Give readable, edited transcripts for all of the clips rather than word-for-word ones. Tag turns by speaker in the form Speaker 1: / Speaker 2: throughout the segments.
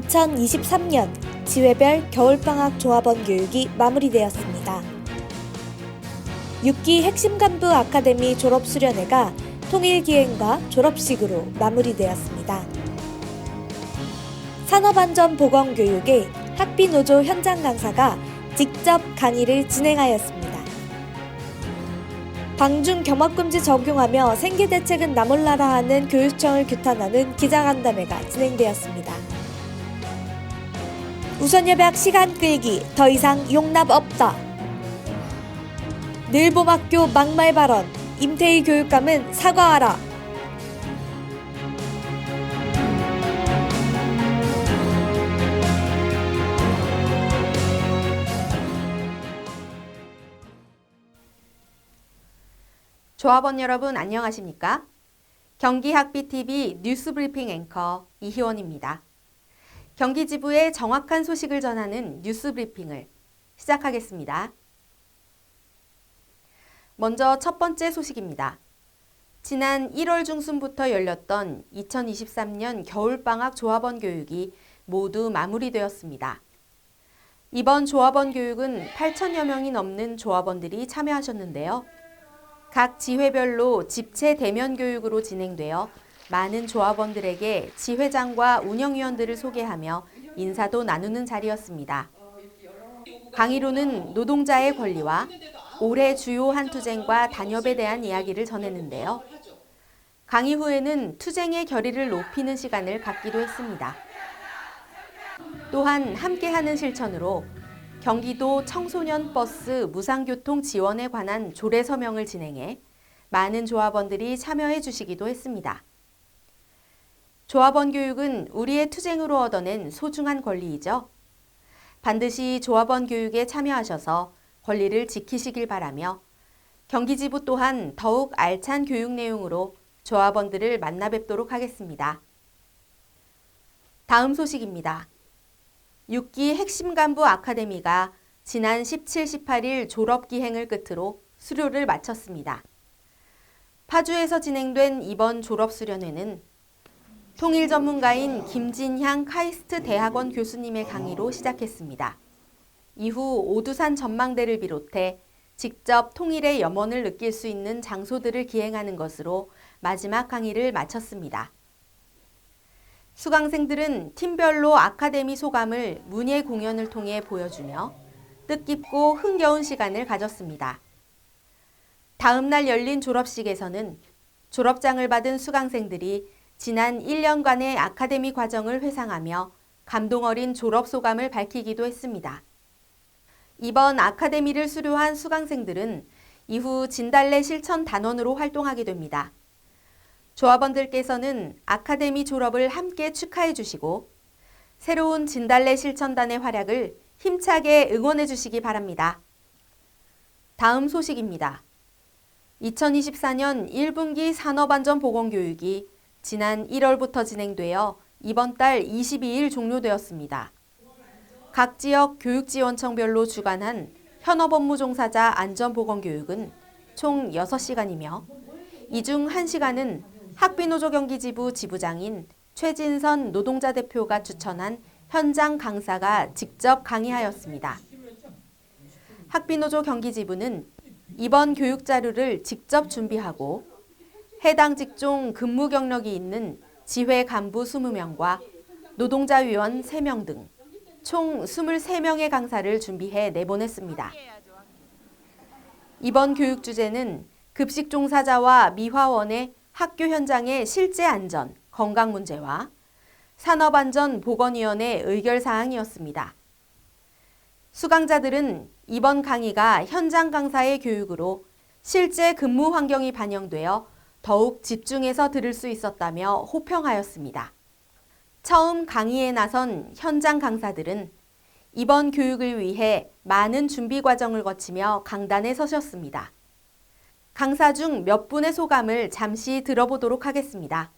Speaker 1: 2023년 지회별 겨울방학 조합원 교육이 마무리되었습니다. 6기 핵심 간부 아카데미 졸업 수련회가 통일기행과 졸업식으로 마무리되었습니다. 산업안전보건교육의 학비노조 현장 강사가 직접 강의를 진행하였습니다. 방중 겸업금지 적용하며 생계대책은 나 몰라라 하는 교육청을 규탄하는 기자간담회가 진행되었습니다. 우선협약 시간 끌기 더 이상 용납 없다. 늘봄학교 막말 발언 임태희 교육감은 사과하라.
Speaker 2: 조합원 여러분 안녕하십니까? 경기학비TV 뉴스브리핑 앵커 이희원입니다. 경기지부의 정확한 소식을 전하는 뉴스브리핑을 시작하겠습니다. 먼저 첫 번째 소식입니다. 지난 1월 중순부터 열렸던 2023년 겨울방학 조합원 교육이 모두 마무리되었습니다. 이번 조합원 교육은 8천여 명이 넘는 조합원들이 참여하셨는데요. 각 지회별로 집체 대면 교육으로 진행되어 많은 조합원들에게 지회장과 운영위원들을 소개하며 인사도 나누는 자리였습니다. 강의로는 노동자의 권리와 올해 주요한 투쟁과 단협에 대한 이야기를 전했는데요. 강의 후에는 투쟁의 결의를 높이는 시간을 갖기도 했습니다. 또한 함께하는 실천으로 경기도 청소년 버스 무상교통 지원에 관한 조례 서명을 진행해 많은 조합원들이 참여해 주시기도 했습니다. 조합원 교육은 우리의 투쟁으로 얻어낸 소중한 권리이죠. 반드시 조합원 교육에 참여하셔서 권리를 지키시길 바라며 경기지부 또한 더욱 알찬 교육 내용으로 조합원들을 만나 뵙도록 하겠습니다. 다음 소식입니다. 6기 핵심 간부 아카데미가 지난 17, 18일 졸업기행을 끝으로 수료를 마쳤습니다. 파주에서 진행된 이번 졸업수련회는 통일 전문가인 김진향 카이스트 대학원 교수님의 강의로 시작했습니다. 이후 오두산 전망대를 비롯해 직접 통일의 염원을 느낄 수 있는 장소들을 기행하는 것으로 마지막 강의를 마쳤습니다. 수강생들은 팀별로 아카데미 소감을 문예 공연을 통해 보여주며 뜻깊고 흥겨운 시간을 가졌습니다. 다음 날 열린 졸업식에서는 졸업장을 받은 수강생들이 지난 1년간의 아카데미 과정을 회상하며 감동 어린 졸업 소감을 밝히기도 했습니다. 이번 아카데미를 수료한 수강생들은 이후 진달래 실천 단원으로 활동하게 됩니다. 조합원들께서는 아카데미 졸업을 함께 축하해 주시고 새로운 진달래 실천단의 활약을 힘차게 응원해 주시기 바랍니다. 다음 소식입니다. 2024년 1분기 산업안전보건교육이 지난 1월부터 진행되어 이번 달 22일 종료되었습니다. 각 지역 교육지원청별로 주관한 현업 업무 종사자 안전보건교육은 총 6시간이며 이 중 1시간은 학비노조 경기지부 지부장인 최진선 노동자 대표가 추천한 현장 강사가 직접 강의하였습니다. 학비노조 경기지부는 이번 교육 자료를 직접 준비하고 해당 직종 근무 경력이 있는 지회 간부 20명과 노동자위원 3명 등 총 23명의 강사를 준비해 내보냈습니다. 이번 교육 주제는 급식 종사자와 미화원의 학교 현장의 실제 안전, 건강 문제와 산업안전보건위원회 의결사항이었습니다. 수강자들은 이번 강의가 현장 강사의 교육으로 실제 근무 환경이 반영되어 더욱 집중해서 들을 수 있었다며 호평하였습니다. 처음 강의에 나선 현장 강사들은 이번 교육을 위해 많은 준비 과정을 거치며 강단에 서셨습니다. 강사 중 몇 분의 소감을 잠시 들어보도록 하겠습니다.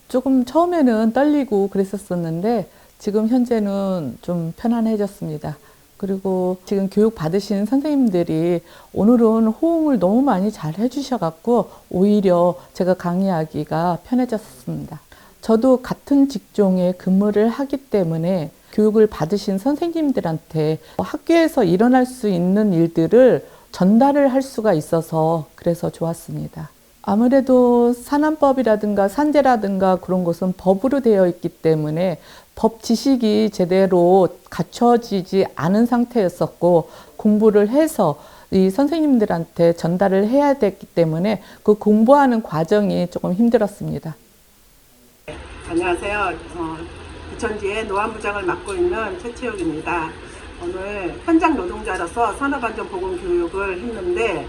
Speaker 3: 조금 처음에는 떨리고 그랬었는데 지금 현재는 좀 편안해졌습니다. 그리고 지금 교육 받으시는 선생님들이 오늘은 호응을 너무 많이 잘 해주셔갖고 오히려 제가 강의하기가 편해졌습니다. 저도 같은 직종에 근무를 하기 때문에 교육을 받으신 선생님들한테 학교에서 일어날 수 있는 일들을 전달을 할 수가 있어서 그래서 좋았습니다. 아무래도 산안법이라든가 산재라든가 그런 것은 법으로 되어 있기 때문에 법 지식이 제대로 갖춰지지 않은 상태였었고 공부를 해서 이 선생님들한테 전달을 해야 됐기 때문에 그 공부하는 과정이 조금 힘들었습니다.
Speaker 4: 안녕하세요. 부천지의 노안부장을 맡고 있는 최채옥입니다. 오늘 현장 노동자로서 산업안전보건교육을 했는데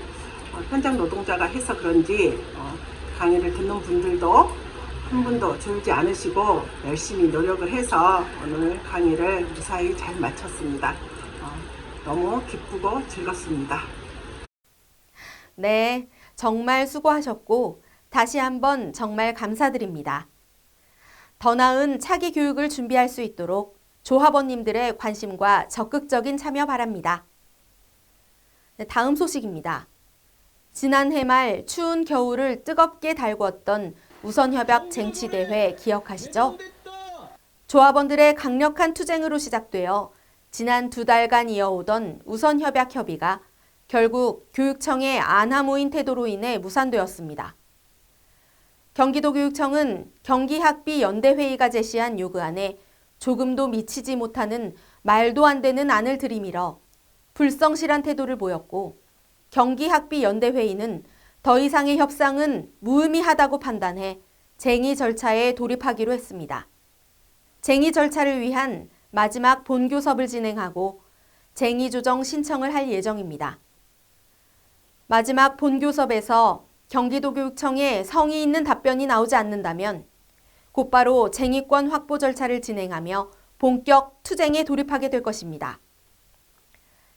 Speaker 4: 현장 노동자가 해서 그런지 강의를 듣는 분들도 한 분도 줄지 않으시고 열심히 노력을 해서 오늘 강의를 무사히 잘 마쳤습니다. 너무 기쁘고 즐겁습니다.
Speaker 2: 네, 정말 수고하셨고 다시 한번 정말 감사드립니다. 더 나은 차기 교육을 준비할 수 있도록 조합원님들의 관심과 적극적인 참여 바랍니다. 네, 다음 소식입니다. 지난해 말 추운 겨울을 뜨겁게 달구었던 우선협약 쟁취대회 기억하시죠? 조합원들의 강력한 투쟁으로 시작되어 지난 2달간 이어오던 우선협약 협의가 결국 교육청의 안하무인 태도로 인해 무산되었습니다. 경기도교육청은 경기학비연대회의가 제시한 요구안에 조금도 미치지 못하는 말도 안 되는 안을 들이밀어 불성실한 태도를 보였고 경기학비연대회의는 더 이상의 협상은 무의미하다고 판단해 쟁의 절차에 돌입하기로 했습니다. 쟁의 절차를 위한 마지막 본교섭을 진행하고 쟁의 조정 신청을 할 예정입니다. 마지막 본교섭에서 경기도교육청에 성의 있는 답변이 나오지 않는다면 곧바로 쟁의권 확보 절차를 진행하며 본격 투쟁에 돌입하게 될 것입니다.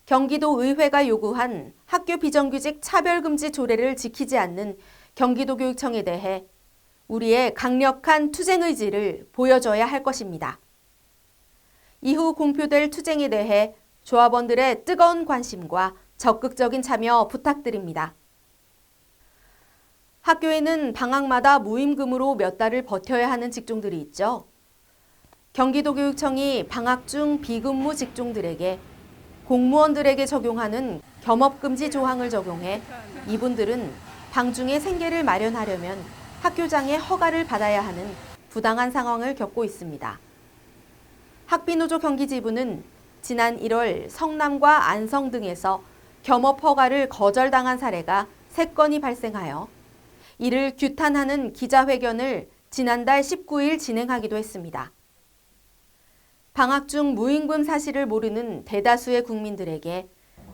Speaker 2: 경기도의회가 요구한 학교 비정규직 차별금지 조례를 지키지 않는 경기도교육청에 대해 우리의 강력한 투쟁 의지를 보여줘야 할 것입니다. 이후 공표될 투쟁에 대해 조합원들의 뜨거운 관심과 적극적인 참여 부탁드립니다. 학교에는 방학마다 무임금으로 몇 달을 버텨야 하는 직종들이 있죠. 경기도교육청이 방학 중 비근무 직종들에게 공무원들에게 적용하는 겸업금지 조항을 적용해 이분들은 방중에 생계를 마련하려면 학교장의 허가를 받아야 하는 부당한 상황을 겪고 있습니다. 학비노조 경기지부는 지난 1월 성남과 안성 등에서 겸업 허가를 거절당한 사례가 3건이 발생하여 이를 규탄하는 기자회견을 지난달 19일 진행하기도 했습니다. 방학 중 무임금 사실을 모르는 대다수의 국민들에게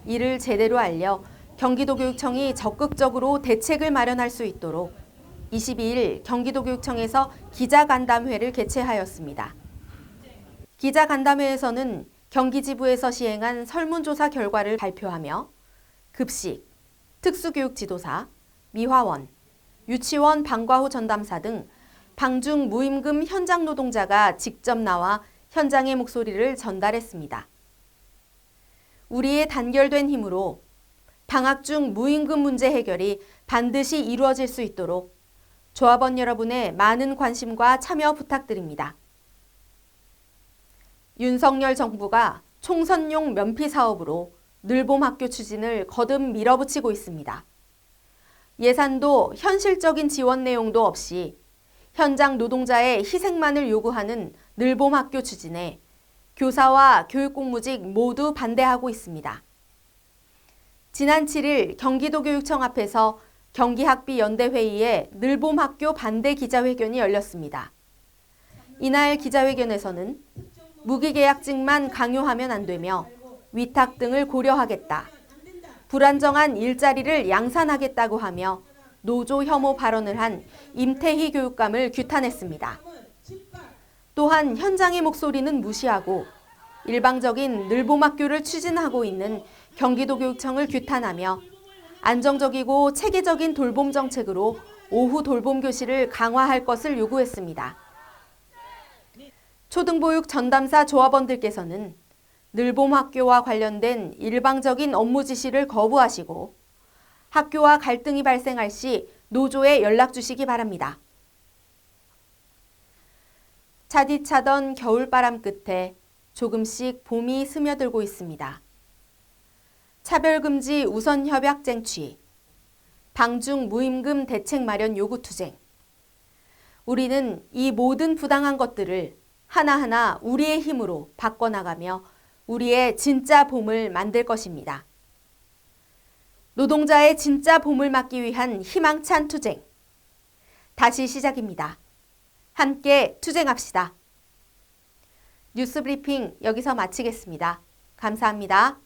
Speaker 2: 이를 제대로 알려 경기도교육청이 적극적으로 대책을 마련할 수 있도록 22일 경기도교육청에서 기자간담회를 개최하였습니다. 기자간담회에서는 경기지부에서 시행한 설문조사 결과를 발표하며 급식, 특수교육지도사, 미화원, 유치원 방과 후 전담사 등 방중 무임금 현장 노동자가 직접 나와 현장의 목소리를 전달했습니다. 우리의 단결된 힘으로 방학 중 무임금 문제 해결이 반드시 이루어질 수 있도록 조합원 여러분의 많은 관심과 참여 부탁드립니다. 윤석열 정부가 총선용 면피 사업으로 늘봄 학교 추진을 거듭 밀어붙이고 있습니다. 예산도 현실적인 지원 내용도 없이 현장 노동자의 희생만을 요구하는 늘봄 학교 추진에 교사와 교육공무직 모두 반대하고 있습니다. 지난 7일 경기도교육청 앞에서 경기학비연대회의에 늘봄 학교 반대 기자회견이 열렸습니다. 이날 기자회견에서는 무기계약직만 강요하면 안 되며 위탁 등을 고려하겠다. 불안정한 일자리를 양산하겠다고 하며 노조 혐오 발언을 한 임태희 교육감을 규탄했습니다. 또한 현장의 목소리는 무시하고 일방적인 늘봄학교를 추진하고 있는 경기도교육청을 규탄하며 안정적이고 체계적인 돌봄 정책으로 오후 돌봄 교실을 강화할 것을 요구했습니다. 초등보육 전담사 조합원들께서는 늘봄 학교와 관련된 일방적인 업무 지시를 거부하시고 학교와 갈등이 발생할 시 노조에 연락 주시기 바랍니다. 차디차던 겨울바람 끝에 조금씩 봄이 스며들고 있습니다. 차별금지 우선 협약 쟁취, 방중 무임금 대책 마련 요구 투쟁. 우리는 이 모든 부당한 것들을 하나하나 우리의 힘으로 바꿔나가며 우리의 진짜 봄을 만들 것입니다. 노동자의 진짜 봄을 막기 위한 희망찬 투쟁. 다시 시작입니다. 함께 투쟁합시다. 뉴스브리핑 여기서 마치겠습니다. 감사합니다.